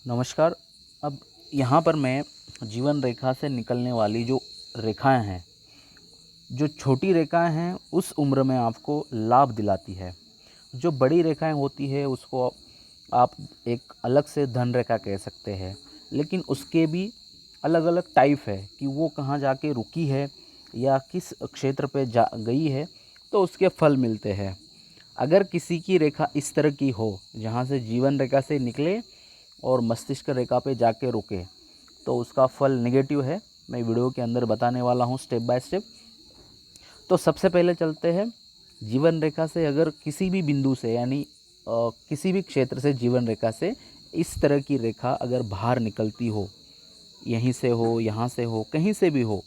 नमस्कार। अब यहाँ पर मैं जीवन रेखा से निकलने वाली जो रेखाएं हैं, जो छोटी रेखाएं हैं उस उम्र में आपको लाभ दिलाती है। जो बड़ी रेखाएं होती है उसको आप एक अलग से धन रेखा कह सकते हैं, लेकिन उसके भी अलग अलग टाइप है कि वो कहाँ जाके रुकी है या किस क्षेत्र पे जा गई है, तो उसके फल मिलते हैं। अगर किसी की रेखा इस तरह की हो जहाँ से जीवन रेखा से निकले और मस्तिष्क रेखा पे जाके रुके, तो उसका फल नेगेटिव है। मैं वीडियो के अंदर बताने वाला हूँ स्टेप बाय स्टेप। तो सबसे पहले चलते हैं, जीवन रेखा से अगर किसी भी बिंदु से यानी किसी भी क्षेत्र से जीवन रेखा से इस तरह की रेखा अगर बाहर निकलती हो, यहीं से हो, यहाँ से हो, कहीं से भी हो।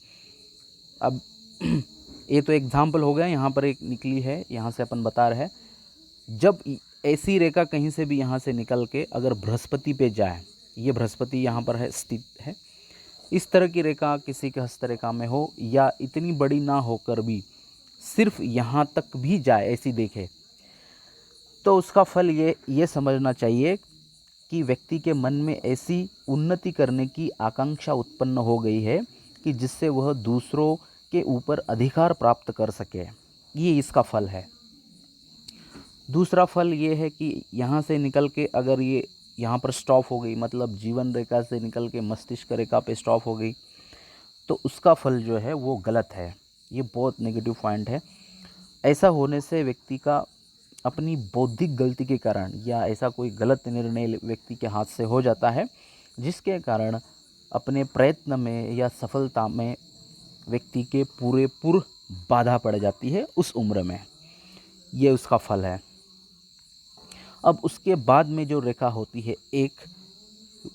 अब ये तो एग्जाम्पल हो गया, यहाँ पर एक निकली है, यहाँ से अपन बता रहे हैं। जब ऐसी रेखा कहीं से भी यहाँ से निकल के अगर बृहस्पति पे जाए, ये बृहस्पति यहाँ पर है, स्थित है, इस तरह की रेखा किसी के हस्तरेखा में हो या इतनी बड़ी ना होकर भी सिर्फ यहाँ तक भी जाए, ऐसी देखे, तो उसका फल ये समझना चाहिए कि व्यक्ति के मन में ऐसी उन्नति करने की आकांक्षा उत्पन्न हो गई है कि जिससे वह दूसरों के ऊपर अधिकार प्राप्त कर सके। ये इसका फल है। दूसरा फल ये है कि यहाँ से निकल के अगर ये यहाँ पर स्टॉप हो गई, मतलब जीवन रेखा से निकल के मस्तिष्क रेखा पे स्टॉप हो गई, तो उसका फल जो है वो गलत है। ये बहुत नेगेटिव पॉइंट है। ऐसा होने से व्यक्ति का अपनी बौद्धिक गलती के कारण या ऐसा कोई गलत निर्णय व्यक्ति के हाथ से हो जाता है, जिसके कारण अपने प्रयत्न में या सफलता में व्यक्ति के पूरेपूर बाधा पड़ जाती है उस उम्र में। ये उसका फल है। अब उसके बाद में जो रेखा होती है एक,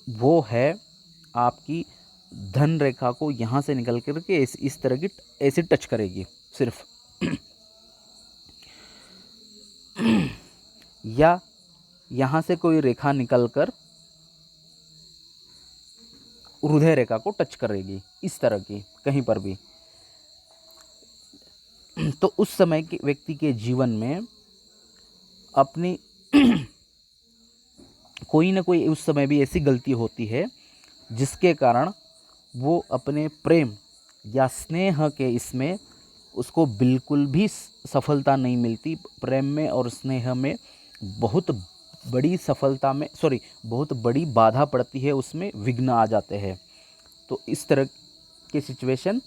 वो है आपकी धन रेखा को यहाँ से निकल कर के इस तरह की ऐसे टच करेगी सिर्फ या यहाँ से कोई रेखा निकलकर हृदय रेखा को टच करेगी, इस तरह की कहीं पर भी। तो उस समय के व्यक्ति के जीवन में अपनी कोई ना कोई उस समय भी ऐसी गलती होती है जिसके कारण वो अपने प्रेम या स्नेह के इसमें उसको बिल्कुल भी सफलता नहीं मिलती। प्रेम में और स्नेह में बहुत बड़ी सफलता में बहुत बड़ी बाधा पड़ती है, उसमें विघ्न आ जाते हैं। तो इस तरह की सिचुएशन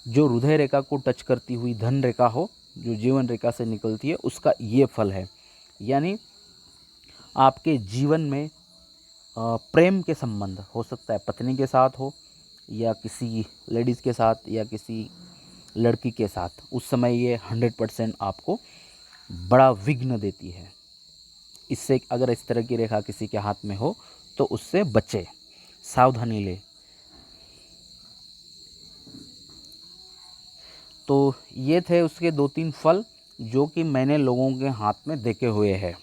जो हृदय रेखा को टच करती हुई धन रेखा हो, जो जीवन रेखा से निकलती है, उसका ये फल है। यानी आपके जीवन में प्रेम के संबंध हो सकता है, पत्नी के साथ हो या किसी लेडीज़ के साथ या किसी लड़की के साथ, उस समय ये 100% आपको बड़ा विघ्न देती है। इससे अगर इस तरह की रेखा किसी के हाथ में हो तो उससे बचे, सावधानी ले। तो ये थे उसके 2-3 फल जो कि मैंने लोगों के हाथ में देखे हुए हैं।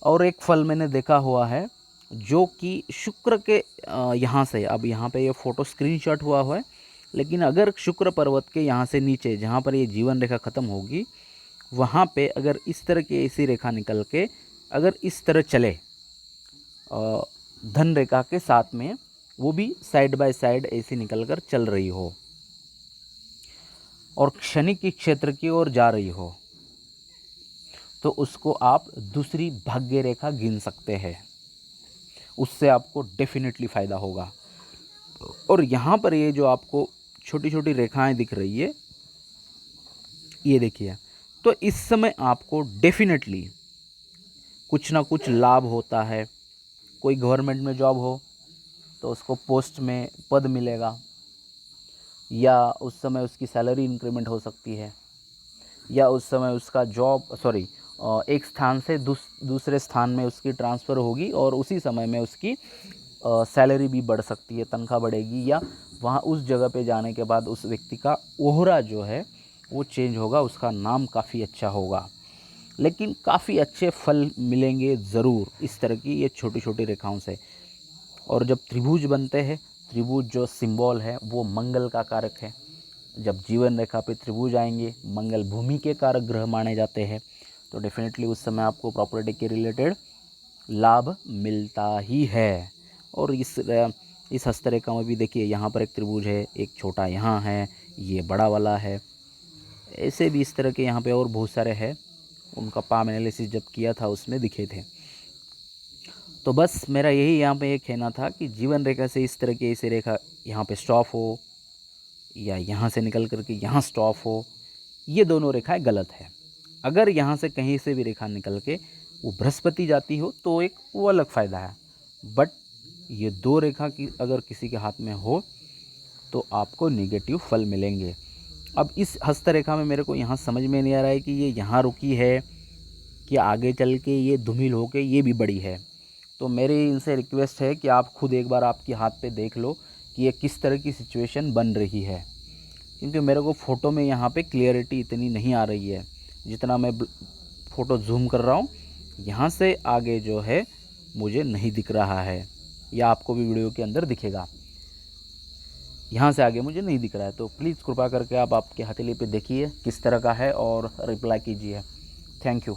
और एक फल मैंने देखा हुआ है जो कि शुक्र के यहाँ से, अब यहाँ पे ये फ़ोटो स्क्रीनशॉट हुआ है, लेकिन अगर शुक्र पर्वत के यहाँ से नीचे जहाँ पर ये जीवन रेखा ख़त्म होगी, वहाँ पे अगर इस तरह की ऐसी रेखा निकल के अगर इस तरह चले धन रेखा के साथ में, वो भी साइड बाय साइड ऐसी निकल कर चल रही हो और शनि की क्षेत्र की ओर जा रही हो, तो उसको आप दूसरी भाग्य रेखा गिन सकते हैं। उससे आपको डेफिनेटली फ़ायदा होगा। और यहाँ पर ये जो आपको छोटी छोटी रेखाएं दिख रही है, ये देखिए, तो इस समय आपको डेफिनेटली कुछ ना कुछ लाभ होता है। कोई गवर्नमेंट में जॉब हो तो उसको पोस्ट में पद मिलेगा, या उस समय उसकी सैलरी इंक्रीमेंट हो सकती है, या उस समय उसका एक स्थान से दूसरे स्थान में उसकी ट्रांसफ़र होगी और उसी समय में उसकी सैलरी भी बढ़ सकती है, तनख्वाह बढ़ेगी, या वहाँ उस जगह पे जाने के बाद उस व्यक्ति का ओहरा जो है वो चेंज होगा, उसका नाम काफ़ी अच्छा होगा। लेकिन काफ़ी अच्छे फल मिलेंगे ज़रूर इस तरह की ये छोटी छोटी रेखाओं से। और जब त्रिभुज बनते हैं, त्रिभुज जो सिंबल है वो मंगल का कारक है। जब जीवन रेखा पे त्रिभुज आएंगे, मंगल भूमि के कारक ग्रह माने जाते हैं, तो डेफिनेटली उस समय आपको प्रॉपर्टी के रिलेटेड लाभ मिलता ही है। और इस हस्तरेखा में भी देखिए, यहाँ पर एक त्रिभुज है, एक छोटा यहाँ है, ये बड़ा वाला है। ऐसे भी इस तरह के यहाँ पे और बहुत सारे हैं, उनका पाम एनालिसिस जब किया था उसमें दिखे थे। तो बस मेरा यही यहाँ पे एक कहना था कि जीवन रेखा से इस तरह की ऐसी रेखा यहाँ पे स्टॉप हो या यहाँ से निकल करके यहाँ स्टॉप हो, ये दोनों रेखाएं गलत है। अगर यहाँ से कहीं से भी रेखा निकल के वो बृहस्पति जाती हो तो एक वो अलग फ़ायदा है, बट ये दो रेखा की अगर किसी के हाथ में हो तो आपको नेगेटिव फल मिलेंगे। अब इस हस्तरेखा में मेरे को यहाँ समझ में नहीं आ रहा है कि ये यहाँ रुकी है कि आगे चल के ये धूमिल होके ये भी बड़ी है। तो मेरी इनसे रिक्वेस्ट है कि आप खुद एक बार आपके हाथ पे देख लो कि ये किस तरह की सिचुएशन बन रही है, क्योंकि मेरे को फ़ोटो में यहाँ पे क्लियरिटी इतनी नहीं आ रही है। जितना मैं फ़ोटो जूम कर रहा हूँ, यहाँ से आगे जो है मुझे नहीं दिख रहा है, या आपको भी वीडियो के अंदर दिखेगा, यहाँ से आगे मुझे नहीं दिख रहा है। तो प्लीज़ कृपा करके आप आपके हथेली पे देखिए किस तरह का है और रिप्लाई कीजिए। Thank you.